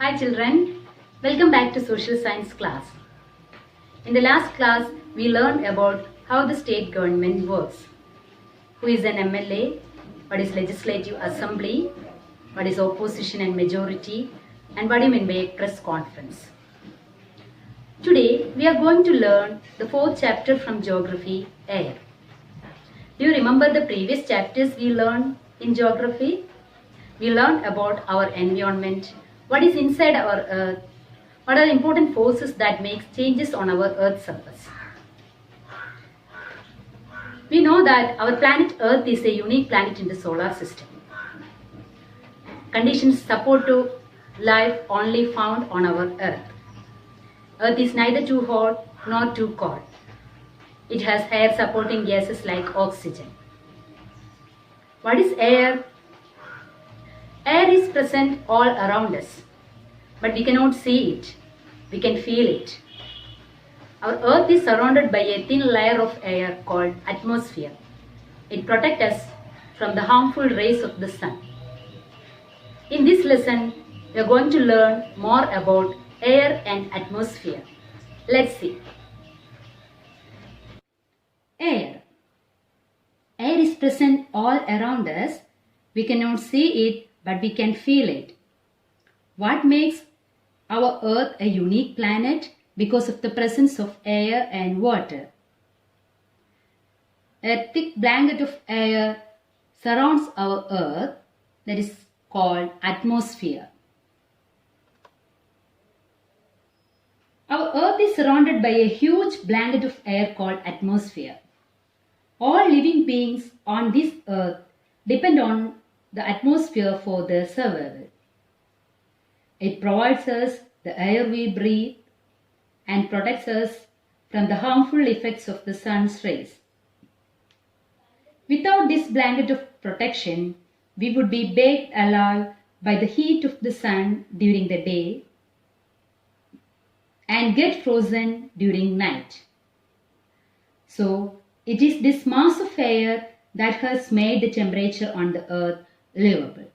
Hi children, welcome back to social science class. In the last class, we learned about how the state government works. Who is an MLA, what is legislative assembly, what is opposition and majority, and what do you mean by a press conference. Today, we are going to learn the fourth chapter from geography, air. Do you remember the previous chapters we learned in geography? We learned about our environment, what is inside our earth, what are the important forces that make changes on our earth's surface. We know that our planet Earth is a unique planet in the solar system. Conditions support to life only found on our Earth. Earth is neither too hot nor too cold. It has air supporting gases like oxygen. What is air? Air is present all around us, but we cannot see it. We can feel it. Our Earth is surrounded by a thin layer of air called atmosphere. It protects us from the harmful rays of the sun. In this lesson, we are going to learn more about air and atmosphere. Let's see. Air. Air is present all around us. We cannot see it, but we can feel it. What makes our Earth a unique planet? Because of the presence of air and water. A thick blanket of air surrounds our Earth, that is called atmosphere. Our Earth is surrounded by a huge blanket of air called atmosphere. All living beings on this Earth depend on the atmosphere for their survival. It provides us the air we breathe and protects us from the harmful effects of the sun's rays. Without this blanket of protection, we would be baked alive by the heat of the sun during the day and get frozen during night. So, it is this mass of air that has made the temperature on the earth livable.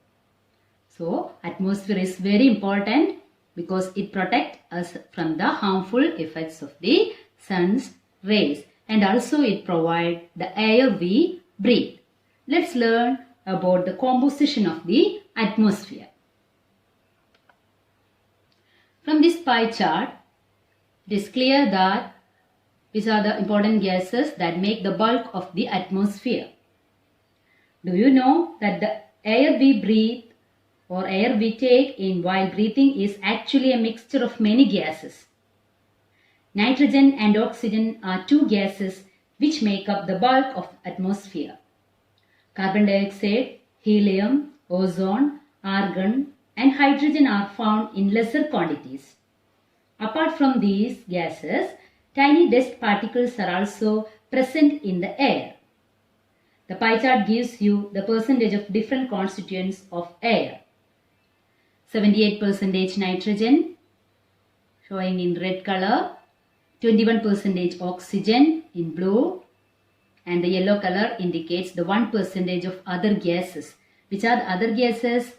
So, atmosphere is very important because it protects us from the harmful effects of the sun's rays, and also it provides the air we breathe. Let's learn about the composition of the atmosphere. From this pie chart, it is clear that these are the important gases that make the bulk of the atmosphere. Do you know that the air we breathe or air we take in while breathing is actually a mixture of many gases? Nitrogen and oxygen are two gases which make up the bulk of the atmosphere. Carbon dioxide, helium, ozone, argon and hydrogen are found in lesser quantities. Apart from these gases, tiny dust particles are also present in the air. The pie chart gives you the percentage of different constituents of air. 78% nitrogen, showing in red color, 21% oxygen in blue, and the yellow color indicates the 1% of other gases. Which are the other gases?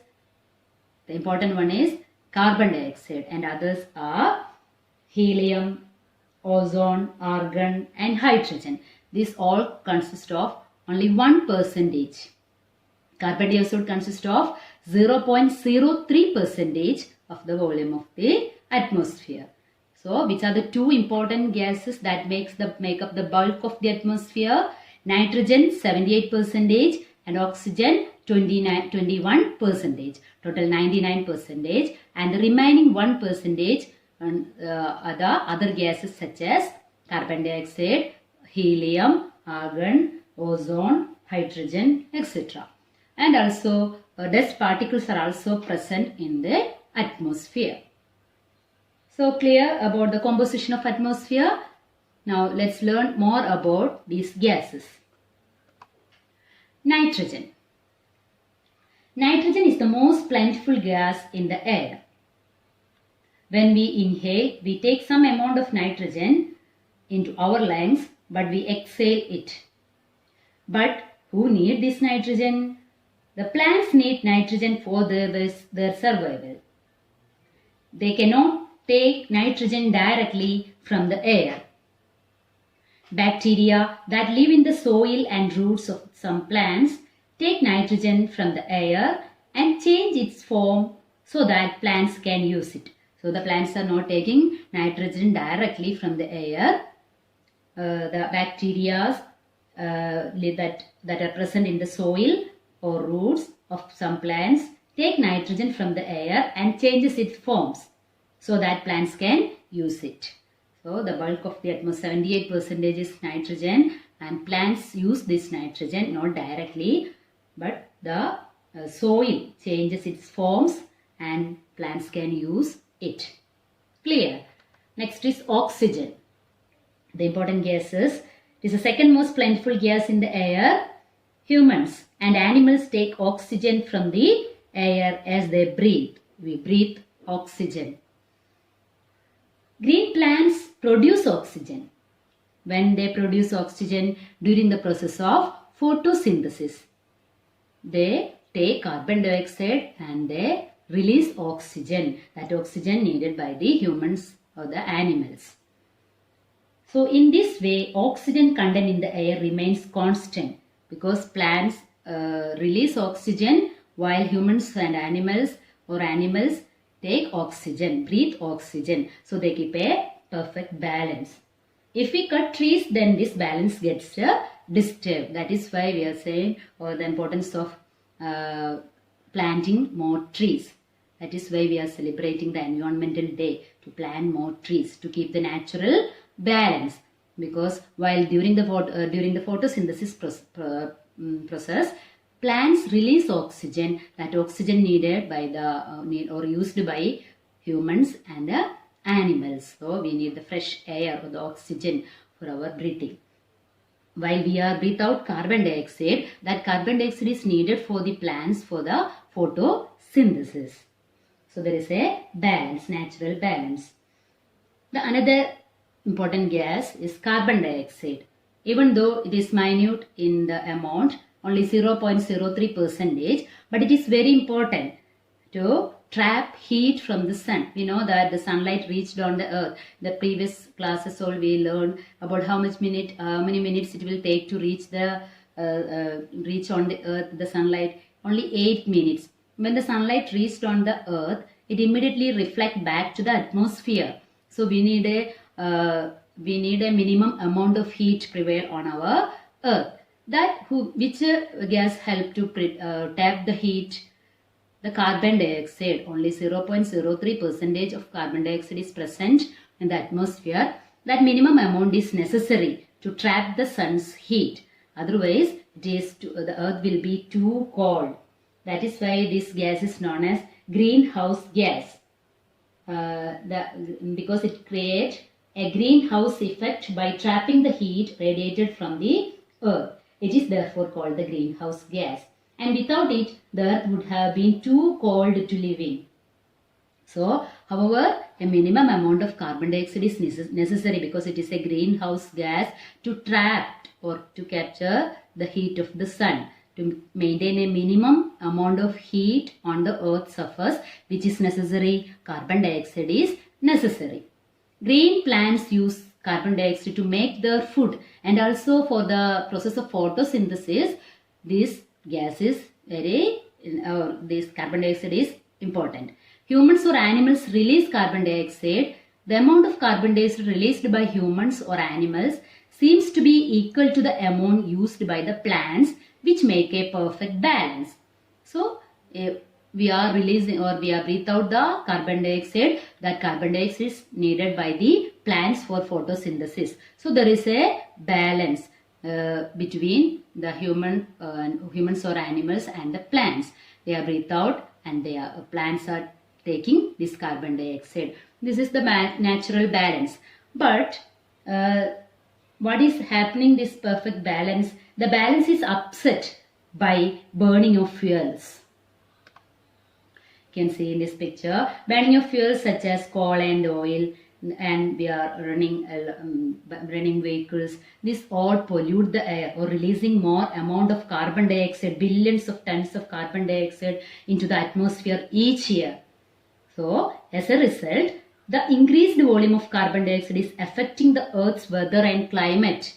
The important one is carbon dioxide, and others are helium, ozone, argon and hydrogen. These all consist of only 1%. Carbon dioxide consists of 0.03% of the volume of the atmosphere. So, which are the two important gases that make up the bulk of the atmosphere? Nitrogen 78% and oxygen 21%. Total 99%, and the remaining 1% are the other gases such as carbon dioxide, helium, argon, ozone, hydrogen, etc. And also dust particles are also present in the atmosphere. So, clear about the composition of atmosphere. Now let's learn more about these gases. Nitrogen. Nitrogen is the most plentiful gas in the air. When we inhale, we take some amount of nitrogen into our lungs, but we exhale it. But who need this nitrogen? The plants need nitrogen for their survival. they cannot take nitrogen directly from the air. Bacteria that live in the soil and roots of some plants take nitrogen from the air and change its form so that plants can use it. So the plants are not taking nitrogen directly from the air. The bacteria that are present in the soil or roots of some plants take nitrogen from the air and changes its forms so that plants can use it. So the bulk of the atmosphere, 78% is nitrogen, and plants use this nitrogen not directly, but the soil changes its forms and plants can use it. Clear? Next is oxygen. The important gases. It is the second most plentiful gas in the air. Humans and animals take oxygen from the air as they breathe. We breathe oxygen. Green plants produce oxygen. When they produce oxygen during the process of photosynthesis, they take carbon dioxide and they release oxygen. That oxygen needed by the humans or the animals. So in this way, oxygen content in the air remains constant because plants release oxygen while humans and animals take oxygen, breathe oxygen. So they keep a perfect balance. If we cut trees, then this balance gets disturbed. That is why we are saying the importance of planting more trees. That is why we are celebrating the Environmental Day, to plant more trees, to keep the natural balance. Because while during the photosynthesis process, plants release oxygen. That oxygen needed by or used by humans and animals. So we need the fresh air or the oxygen for our breathing. While we are breathe out carbon dioxide, that carbon dioxide is needed for the plants for the photosynthesis. So there is a balance, natural balance. The another important gas is carbon dioxide. Even though it is minute in the amount, only 0.03%, but it is very important to trap heat from the sun. We know that the sunlight reached on the earth. The previous classes all we learned about how many minutes it will take to reach on the earth the sunlight. Only 8 minutes. When the sunlight reached on the earth, it immediately reflects back to the atmosphere. So we need a minimum amount of heat prevail on our earth. Which gas help to tap the heat? The carbon dioxide. Only 0.03% of carbon dioxide is present in the atmosphere. That minimum amount is necessary to trap the sun's heat. Otherwise, the earth will be too cold. That is why this gas is known as greenhouse gas. Because it creates a greenhouse effect by trapping the heat radiated from the earth. It is therefore called the greenhouse gas. And without it, the earth would have been too cold to live in. So, however, a minimum amount of carbon dioxide is necessary because it is a greenhouse gas to trap or to capture the heat of the sun. To maintain a minimum amount of heat on the earth's surface, which is necessary, carbon dioxide is necessary. Green plants use carbon dioxide to make their food, and also for the process of photosynthesis, this carbon dioxide is important. Humans or animals release carbon dioxide. The amount of carbon dioxide released by humans or animals seems to be equal to the amount used by the plants, which make a perfect balance. So, we are releasing or we are breathe out the carbon dioxide. That carbon dioxide is needed by the plants for photosynthesis. So, there is a balance between the humans or animals and the plants. They are breathed out and plants are taking this carbon dioxide. This is the natural balance. But what is happening, this perfect balance? The balance is upset by burning of fuels. You can see in this picture, burning of fuels such as coal and oil, and we are running vehicles. This all pollute the air or releasing more amount of carbon dioxide, billions of tons of carbon dioxide into the atmosphere each year. So, as a result, the increased volume of carbon dioxide is affecting the Earth's weather and climate.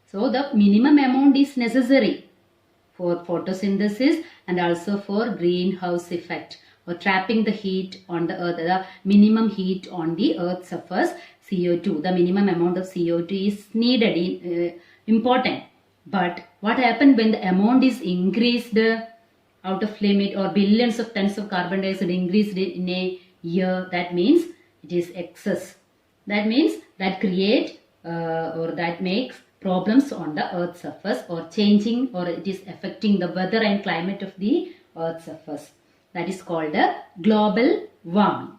So, the minimum amount is necessary for photosynthesis and also for greenhouse effect, or trapping the heat on the Earth. The minimum heat on the Earth suffers CO2. The minimum amount of CO2 is needed, important. But what happens when the amount is increased out of limit, or billions of tons of carbon dioxide increased in a year? That means it is excess. That means that create or that makes problems on the Earth surface, or changing, or it is affecting the weather and climate of the Earth surface. That is called a global warming.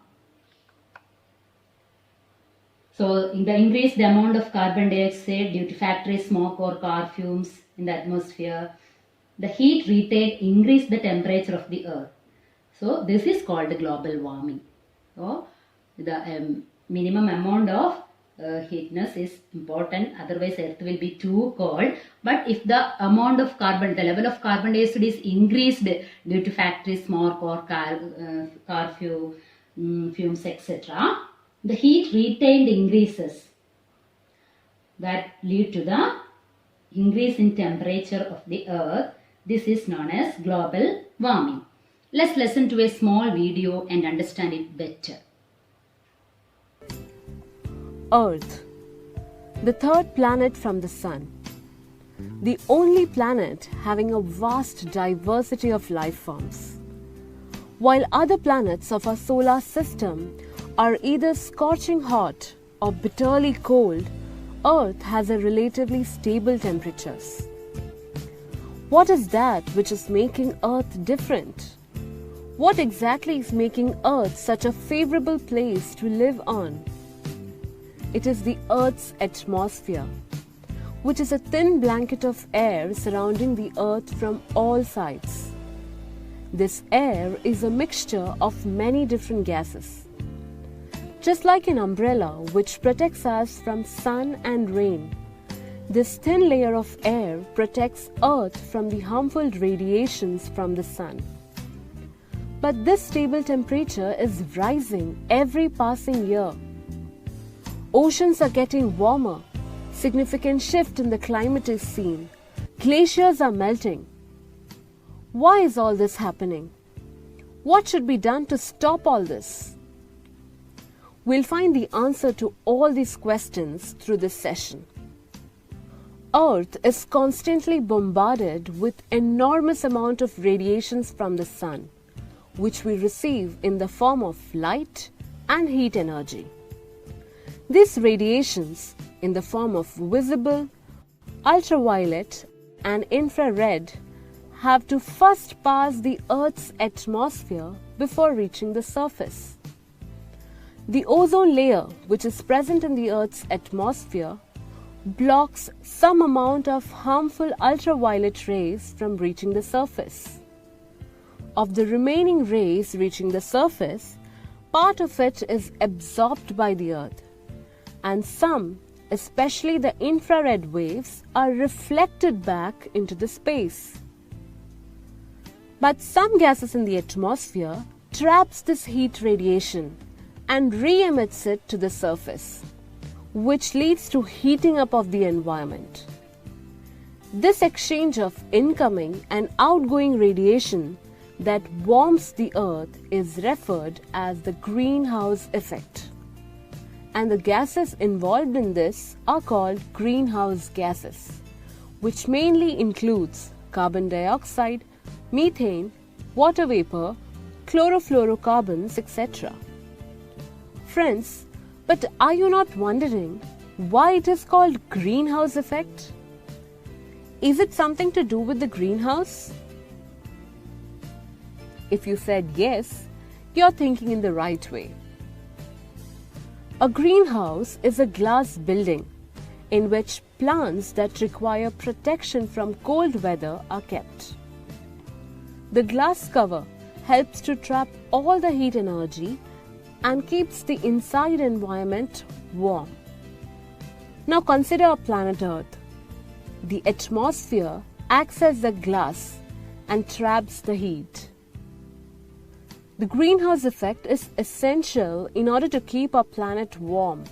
So, in the increased amount of carbon dioxide due to factory smoke or car fumes in the atmosphere, the heat retained increased the temperature of the Earth. So, this is called global warming. So, the minimum amount of heatness is important, otherwise Earth will be too cold. But if the amount of carbon, the level of carbon dioxide is increased due to factory smoke or car fumes, etc., the heat retained increases. That lead to the increase in temperature of the Earth. This is known as global warming. Let's listen to a small video and understand it better. Earth, the third planet from the Sun, the only planet having a vast diversity of life forms. While other planets of our solar system are either scorching hot or bitterly cold, Earth has a relatively stable temperatures. What is that which is making Earth different? What exactly is making Earth such a favorable place to live on? It is the Earth's atmosphere, which is a thin blanket of air surrounding the Earth from all sides. This air is a mixture of many different gases. Just like an umbrella which protects us from sun and rain, this thin layer of air protects Earth from the harmful radiations from the sun. But this stable temperature is rising every passing year. Oceans are getting warmer, significant shift in the climate is seen, glaciers are melting. Why is all this happening? What should be done to stop all this? We'll find the answer to all these questions through this session. Earth is constantly bombarded with enormous amount of radiations from the sun, which we receive in the form of light and heat energy. These radiations, in the form of visible, ultraviolet and infrared, have to first pass the Earth's atmosphere before reaching the surface. The ozone layer, which is present in the Earth's atmosphere, blocks some amount of harmful ultraviolet rays from reaching the surface. Of the remaining rays reaching the surface, part of it is absorbed by the Earth, and some, especially the infrared waves, are reflected back into the space. But some gases in the atmosphere traps this heat radiation and re-emits it to the surface, which leads to heating up of the environment. This exchange of incoming and outgoing radiation that warms the Earth is referred as the greenhouse effect. And the gases involved in this are called greenhouse gases, which mainly includes carbon dioxide, methane, water vapor, chlorofluorocarbons, etc. Friends, but are you not wondering why it is called greenhouse effect? Is it something to do with the greenhouse? If you said yes, you're thinking in the right way. A greenhouse is a glass building in which plants that require protection from cold weather are kept. The glass cover helps to trap all the heat energy and keeps the inside environment warm. Now consider our planet Earth. The atmosphere acts as the glass and traps the heat. The greenhouse effect is essential in order to keep our planet warm.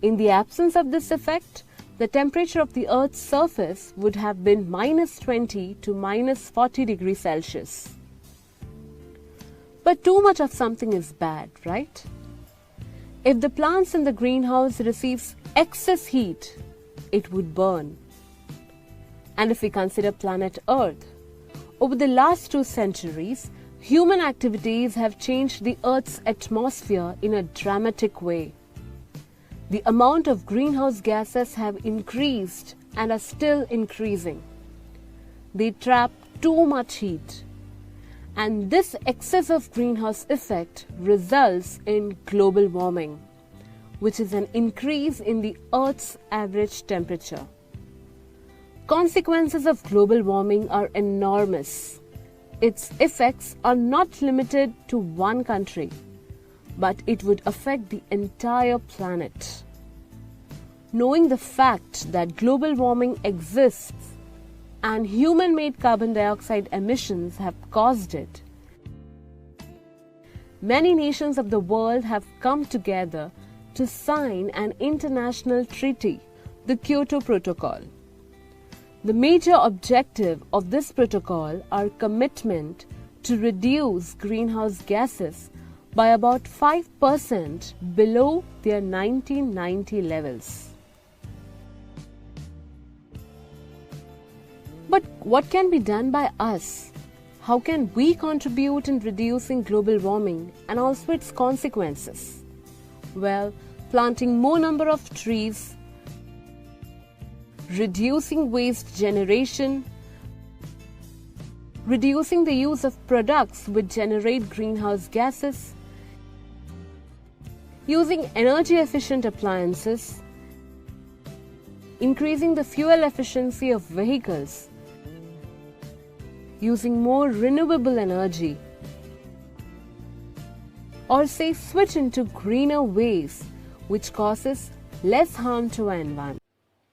In the absence of this effect, the temperature of the Earth's surface would have been -20 to -40 degrees Celsius. But too much of something is bad, right? If the plants in the greenhouse receives excess heat, it would burn. And if we consider planet Earth, over the last 2 centuries, human activities have changed the Earth's atmosphere in a dramatic way. The amount of greenhouse gases have increased and are still increasing. They trap too much heat. And this excess of greenhouse effect results in global warming, which is an increase in the Earth's average temperature. Consequences of global warming are enormous. Its effects are not limited to one country, but it would affect the entire planet. Knowing the fact that global warming exists and human-made carbon dioxide emissions have caused it, many nations of the world have come together to sign an international treaty, the Kyoto Protocol. The major objective of this protocol are commitment to reduce greenhouse gases by about 5% below their 1990 levels. But what can be done by us? How can we contribute in reducing global warming and also its consequences? Well, planting more number of trees, reducing waste generation, reducing the use of products which generate greenhouse gases, using energy efficient appliances, increasing the fuel efficiency of vehicles, using more renewable energy, or say switch into greener ways which causes less harm to our environment.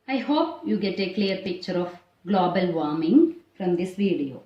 I hope you get a clear picture of global warming from this video.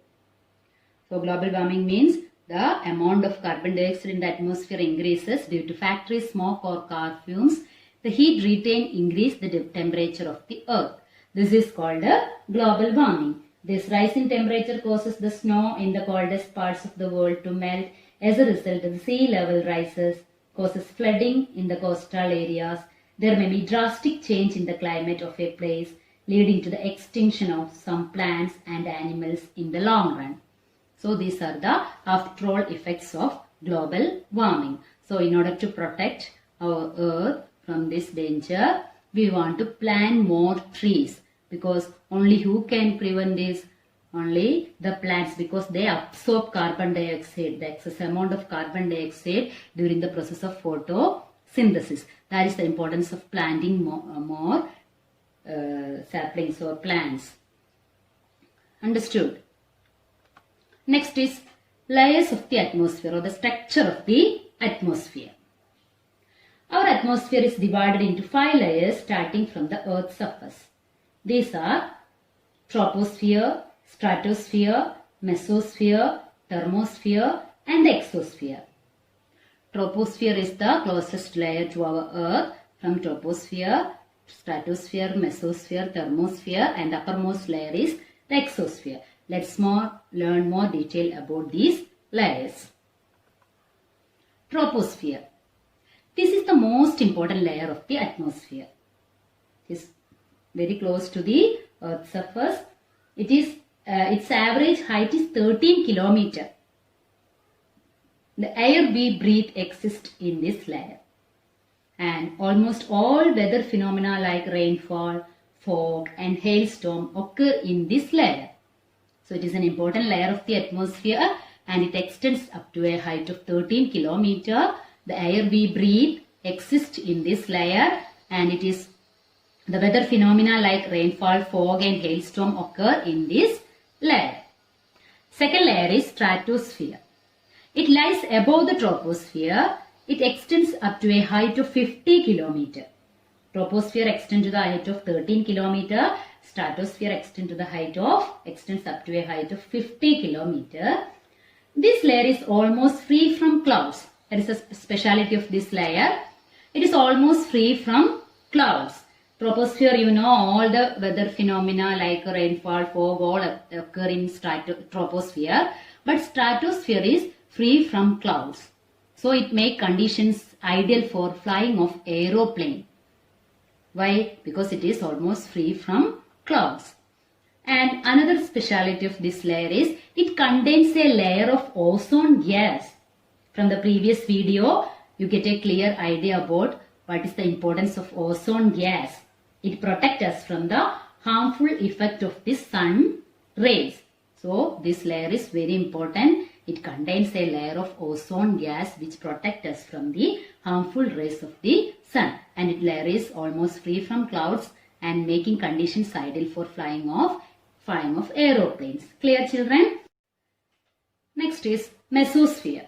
So global warming means the amount of carbon dioxide in the atmosphere increases due to factory smoke or car fumes. The heat retained increase the temperature of the earth. This is called a global warming. This rise in temperature causes the snow in the coldest parts of the world to melt. As a result, the sea level rises, causes flooding in the coastal areas. There may be drastic change in the climate of a place, leading to the extinction of some plants and animals in the long run. So these are the after all effects of global warming. So in order to protect our earth from this danger, we want to plant more trees, because only who can prevent this? Only the plants, because they absorb carbon dioxide, the excess amount of carbon dioxide during the process of photosynthesis. That is the importance of planting more saplings or plants. Understood? Next is layers of the atmosphere, or the structure of the atmosphere. Our atmosphere is divided into 5 layers starting from the Earth's surface. These are troposphere, stratosphere, mesosphere, thermosphere and the exosphere. Troposphere is the closest layer to our Earth. From troposphere, stratosphere, mesosphere, thermosphere and the uppermost layer is the exosphere. Let's learn more detail about these layers. Troposphere. This is the most important layer of the atmosphere. It is very close to the Earth's surface. Its average height is 13 kilometers. The air we breathe exists in this layer. And almost all weather phenomena like rainfall, fog and hailstorm occur in this layer. So it is an important layer of the atmosphere and it extends up to a height of 13 kilometers. The air we breathe exists in this layer, and it is the weather phenomena like rainfall, fog and hailstorm occur in this layer. Second layer is stratosphere. It lies above the troposphere. It extends up to a height of 50 kilometers. Troposphere extends to the height of 13 kilometers. Stratosphere extends up to a height of 50 kilometers. This layer is almost free from clouds. That is a speciality of this layer. It is almost free from clouds. Troposphere, you know, all the weather phenomena like rainfall, fog, all occur in troposphere. But stratosphere is free from clouds. So it makes conditions ideal for flying of aeroplane. Why? Because it is almost free from clouds. And another speciality of this layer is it contains a layer of ozone gas. From the previous video, you get a clear idea about what is the importance of ozone gas. It protects us from the harmful effect of the sun rays. So, this layer is very important. It contains a layer of ozone gas which protects us from the harmful rays of the sun. And its layer is almost free from clouds and making conditions ideal for flying of aeroplanes. Clear, children? Next is mesosphere.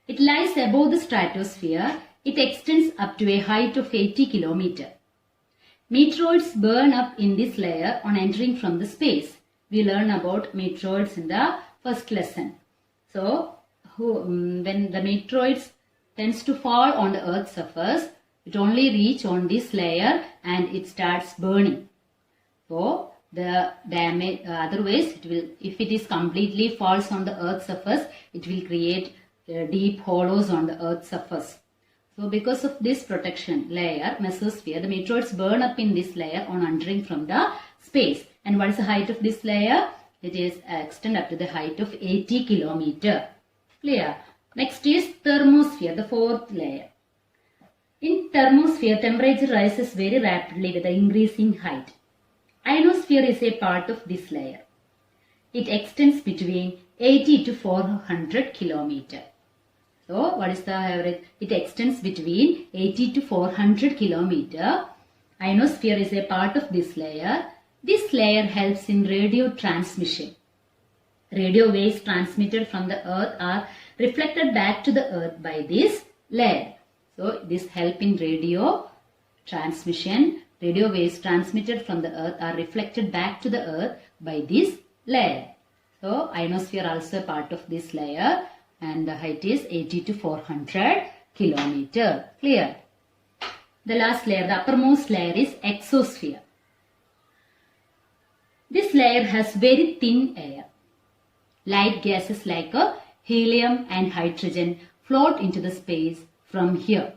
It lies above the stratosphere. It extends up to a height of 80 km. Meteoroids burn up in this layer on entering from the space. We learn about meteoroids in the first lesson. So, when the meteoroids tends to fall on the Earth's surface, it only reach on this layer and it starts burning. So, the damage, otherwise, if it is completely falls on the Earth's surface, it will create deep hollows on the Earth's surface. So, because of this protection layer, mesosphere, the meteoroids burn up in this layer on entering from the space. And what is the height of this layer? It is extend up to the height of 80 km. Clear? Next is thermosphere, the fourth layer. In thermosphere, temperature rises very rapidly with the increasing height. Ionosphere is a part of this layer. It extends between 80 to 400 km. So, what is the average? It extends between 80 to 400 km. Ionosphere is a part of this layer. This layer helps in radio transmission. Radio waves transmitted from the earth are reflected back to the earth by this layer. So, this help in radio transmission. Radio waves transmitted from the earth are reflected back to the earth by this layer. So, ionosphere also a part of this layer and the height is 80 to 400 km. Clear? The last layer, the uppermost layer is exosphere. This layer has very thin air. Light gases like helium and hydrogen float into the space from here.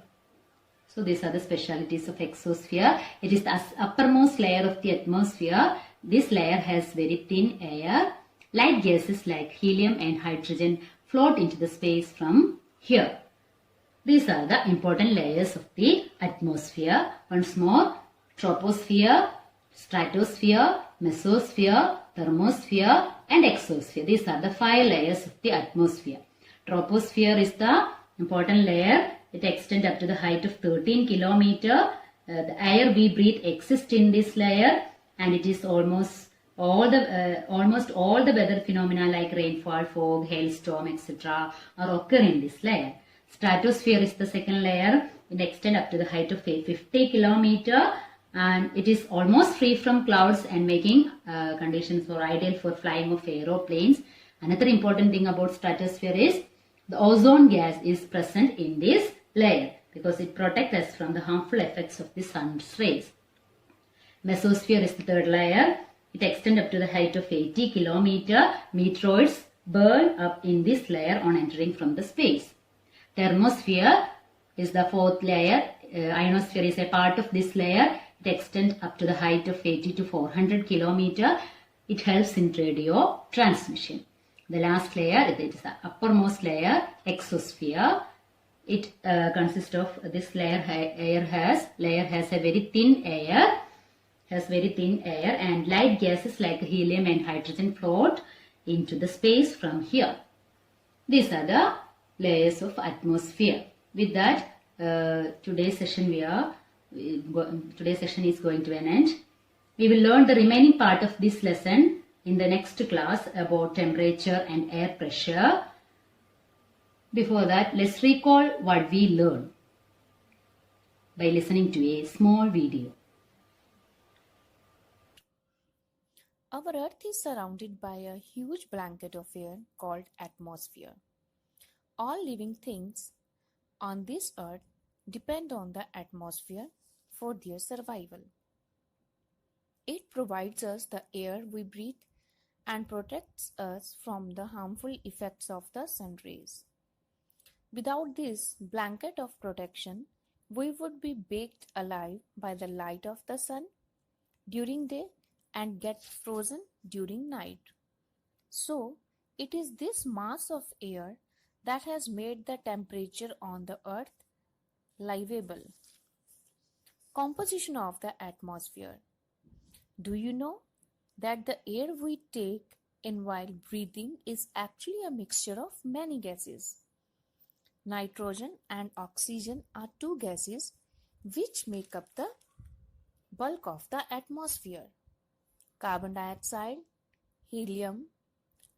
So these are the specialities of exosphere. It is the uppermost layer of the atmosphere. This layer has very thin air. Light gases like helium and hydrogen float into the space from here. These are the important layers of the atmosphere. Once more, troposphere, stratosphere, mesosphere, thermosphere and exosphere. These are the 5 layers of the atmosphere. Troposphere is the important layer. It extends up to the height of 13 km. The air we breathe exists in this layer and it is almost all the weather phenomena like rainfall, fog, hailstorm, etc. are occur in this layer. Stratosphere is the second layer. It extends up to the height of 50 km and it is almost free from clouds and making conditions for ideal for flying of aeroplanes. Another important thing about stratosphere is the ozone gas is present in this layer because it protects us from the harmful effects of the sun's rays. Mesosphere is the third layer. It extends up to the height of 80 km. Meteoroids burn up in this layer on entering from the space. Thermosphere is the fourth layer. Ionosphere is a part of this layer. It extends up to the height of 80 to 400 km. It helps in radio transmission. The last layer, it is the uppermost layer, exosphere. It consists of this layer. Has a very thin air. And light gases like helium and hydrogen float into the space from here. These are the layers of atmosphere. With that, today's session is going to an end. We will learn the remaining part of this lesson in the next class about temperature and air pressure. Before that, let's recall what we learned by listening to a small video. Our Earth is surrounded by a huge blanket of air called atmosphere. All living things on this Earth depend on the atmosphere for their survival. It provides us the air we breathe and protects us from the harmful effects of the sun rays. Without this blanket of protection, we would be baked alive by the light of the sun during day and get frozen during night. So, it is this mass of air that has made the temperature on the earth livable. Composition of the atmosphere. Do you know that the air we take in while breathing is actually a mixture of many gases? Nitrogen and oxygen are two gases which make up the bulk of the atmosphere. Carbon dioxide, helium,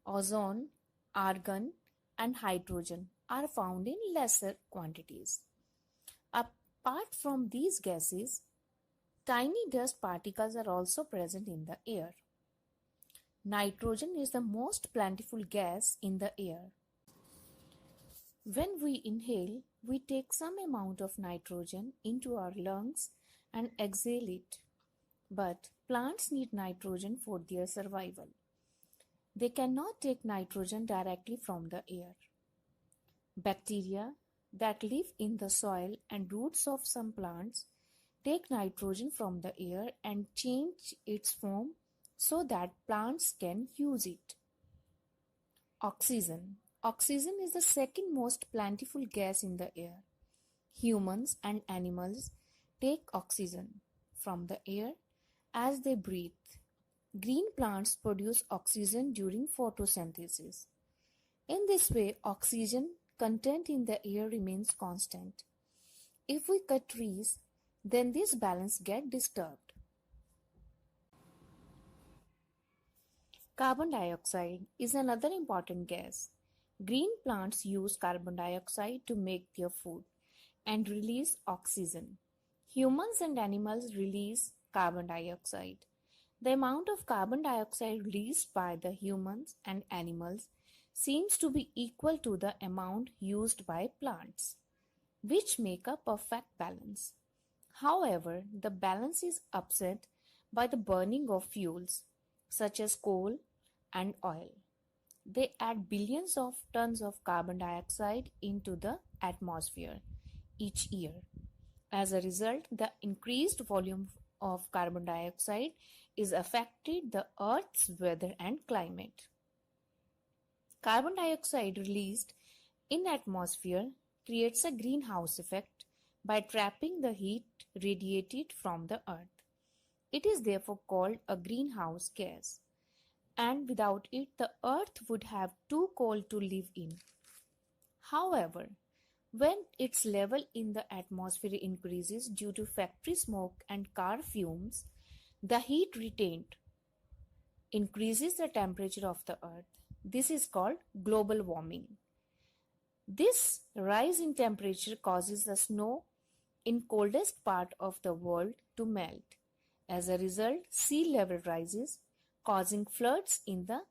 ozone, argon, and hydrogen are found in lesser quantities. Apart from these gases, tiny dust particles are also present in the air. Nitrogen is the most plentiful gas in the air. When we inhale, we take some amount of nitrogen into our lungs and exhale it. But plants need nitrogen for their survival. They cannot take nitrogen directly from the air. Bacteria that live in the soil and roots of some plants take nitrogen from the air and change its form so that plants can use it. Oxygen. Oxygen is the second most plentiful gas in the air. Humans and animals take oxygen from the air as they breathe. Green plants produce oxygen during photosynthesis. In this way, oxygen content in the air remains constant. If we cut trees, then this balance gets disturbed. Carbon dioxide is another important gas. Green plants use carbon dioxide to make their food and release oxygen. Humans and animals release carbon dioxide. The amount of carbon dioxide released by the humans and animals seems to be equal to the amount used by plants, which make a perfect balance. However, the balance is upset by the burning of fuels such as coal and oil. They add billions of tons of carbon dioxide into the atmosphere each year. As a result, the increased volume of carbon dioxide is affecting the Earth's weather and climate. Carbon dioxide released in atmosphere creates a greenhouse effect by trapping the heat radiated from the Earth. It is therefore called a greenhouse gas, and without it the Earth would have too cold to live in. However, when its level in the atmosphere increases due to factory smoke and car fumes, the heat retained increases the temperature of the Earth. This is called global warming. This rise in temperature causes the snow in coldest part of the world to melt. As a result, sea level rises, causing floods in the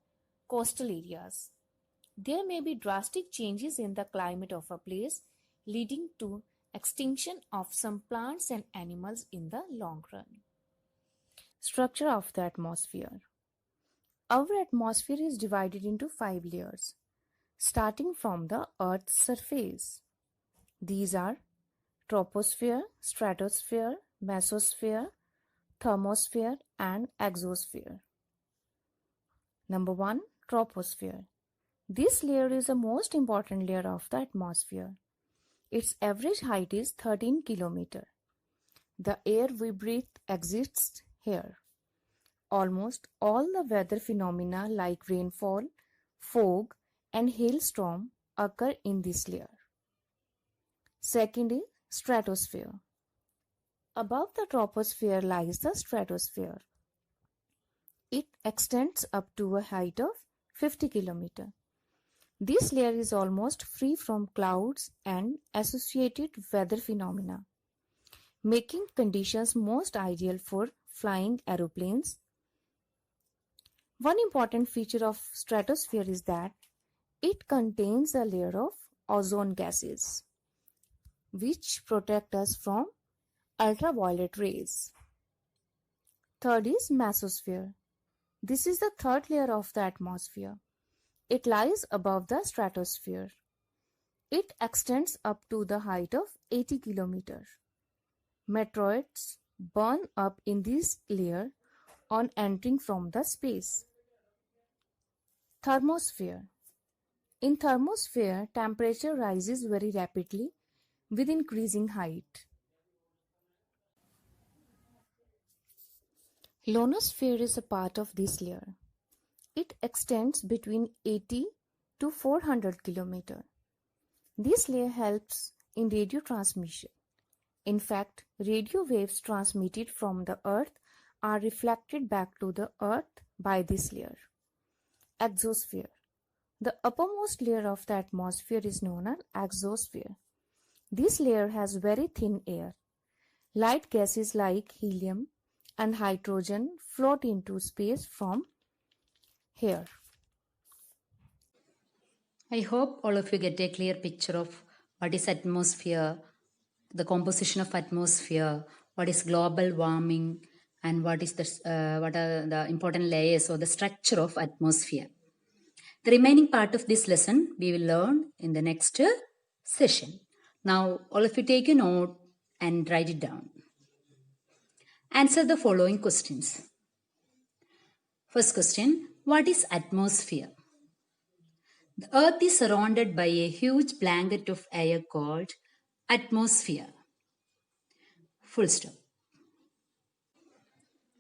coastal areas. There may be drastic changes in the climate of a place, leading to extinction of some plants and animals in the long run. Structure of the atmosphere. Our atmosphere is divided into 5 layers, starting from the Earth's surface. These are troposphere, stratosphere, mesosphere, thermosphere, and exosphere. Number 1. Troposphere. This layer is the most important layer of the atmosphere. Its average height is 13 km. The air we breathe exists here. Almost all the weather phenomena like rainfall, fog, and hailstorm occur in this layer. Second is stratosphere. Above the troposphere lies the stratosphere. It extends up to a height of 50 km. This layer is almost free from clouds and associated weather phenomena, making conditions most ideal for flying aeroplanes. One important feature of stratosphere is that it contains a layer of ozone gases which protect us from ultraviolet rays. Third is mesosphere. This is the third layer of the atmosphere. It lies above the stratosphere. It extends up to the height of 80 km. Meteoroids burn up in this layer on entering from the space. Thermosphere. In thermosphere, temperature rises very rapidly with increasing height. Ionosphere is a part of this layer. It extends between 80 to 400 km. This layer helps in radio transmission. In fact, radio waves transmitted from the Earth are reflected back to the Earth by this layer. Exosphere. The uppermost layer of the atmosphere is known as exosphere. This layer has very thin air. Light gases like helium and hydrogen float into space from here. I hope all of you get a clear picture of what is atmosphere, the composition of atmosphere, what is global warming, and what are the important layers or the structure of atmosphere. The remaining part of this lesson we will learn in the next session. Now, all of you take a note and write it down. Answer the following questions. First question, what is atmosphere? The Earth is surrounded by a huge blanket of air called atmosphere. Full stop.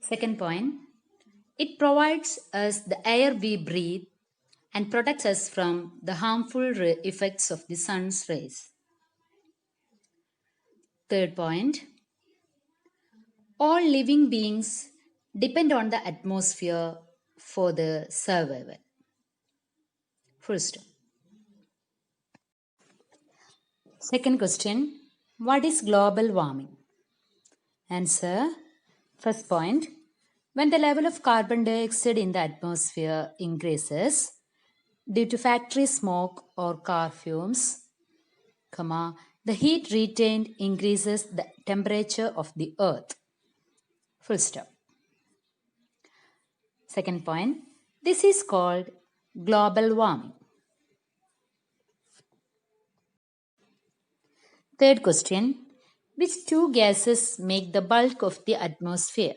Second point, it provides us the air we breathe and protects us from the harmful effects of the sun's rays. Third point, all living beings depend on the atmosphere for their survival. Full stop. Second question, what is global warming? Answer. First point, when the level of carbon dioxide in the atmosphere increases due to factory smoke or car fumes, the heat retained increases the temperature of the earth. Full stop. Second point, this is called global warming. Third question, which two gases make the bulk of the atmosphere?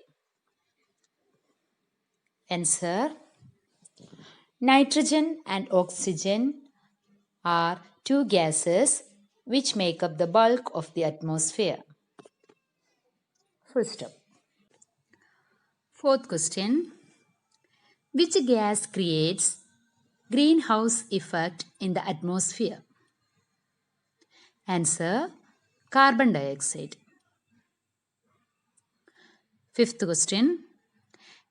Answer, nitrogen and oxygen are two gases which make up the bulk of the atmosphere. Full stop. Fourth question, which gas creates greenhouse effect in the atmosphere? Answer, carbon dioxide. Fifth question,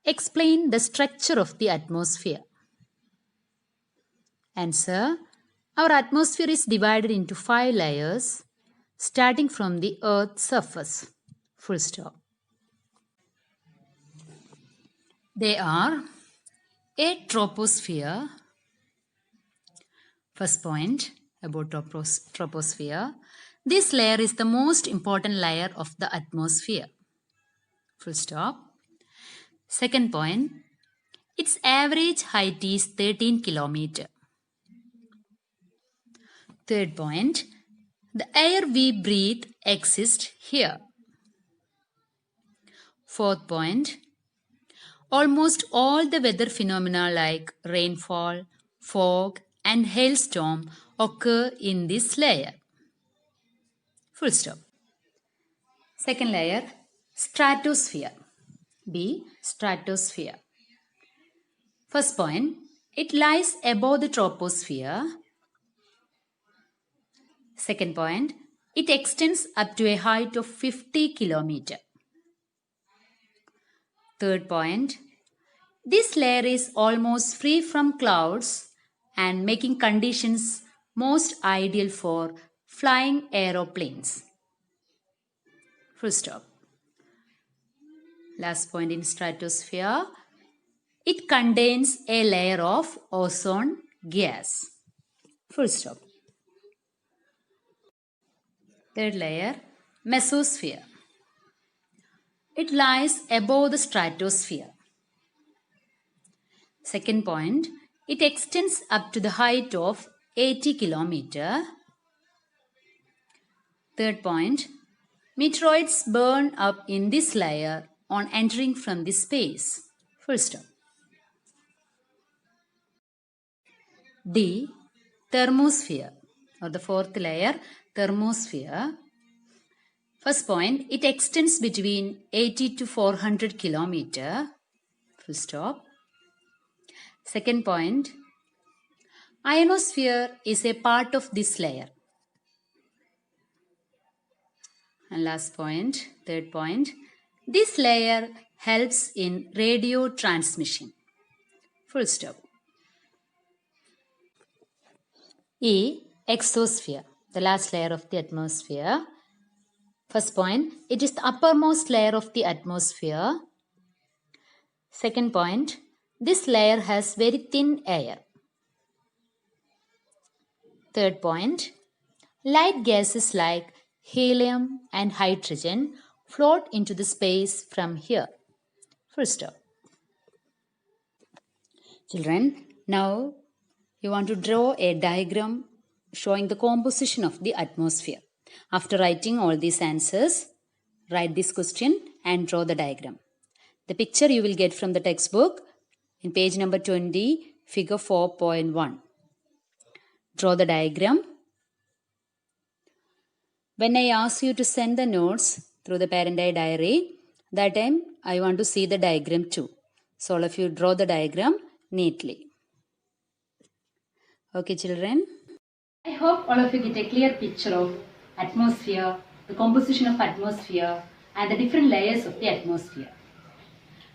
explain the structure of the atmosphere. Answer, our atmosphere is divided into 5 layers starting from the Earth's surface. Full stop. They are a troposphere. First point about troposphere. This layer is the most important layer of the atmosphere. Full stop. Second point, its average height is 13 km. Third point, the air we breathe exists here. Fourth point, almost all the weather phenomena like rainfall, fog, and hailstorm occur in this layer. Full stop. Second layer, stratosphere. B. Stratosphere. First point, it lies above the troposphere. Second point, it extends up to a height of 50 km. Third point, this layer is almost free from clouds and making conditions most ideal for flying aeroplanes. Full stop. Last point in stratosphere, It contains a layer of ozone gas. Full stop. Third layer, mesosphere. It lies above the stratosphere. Second point, it extends up to the height of 80 km. Third point, meteoroids burn up in this layer on entering from this space. Full stop. D. Thermosphere, or the fourth layer, thermosphere. First point, it extends between 80 to 400 km. Full stop. Second point, ionosphere is a part of this layer. And last point, third point, this layer helps in radio transmission. Full stop. E. Exosphere, the last layer of the atmosphere. First point, it is the uppermost layer of the atmosphere. Second point, this layer has very thin air. Third point, light gases like helium and hydrogen float into the space from here. Full stop. Children, now you want to draw a diagram showing the composition of the atmosphere. After writing all these answers, write this question and draw the diagram. The picture you will get from the textbook in page number 20, figure 4.1. Draw the diagram. When I ask you to send the notes through the Parent Eye Diary, that time I want to see the diagram too. So all of you draw the diagram neatly. Okay, children. I hope all of you get a clear picture of atmosphere, the composition of atmosphere, and the different layers of the atmosphere.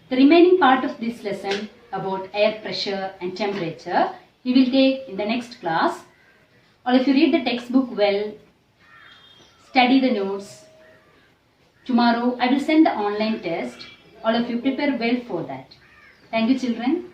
The remaining part of this lesson about air pressure and temperature we will take in the next class. All of you read the textbook well, study the notes. Tomorrow I will send the online test. All of you prepare well for that. Thank you, children.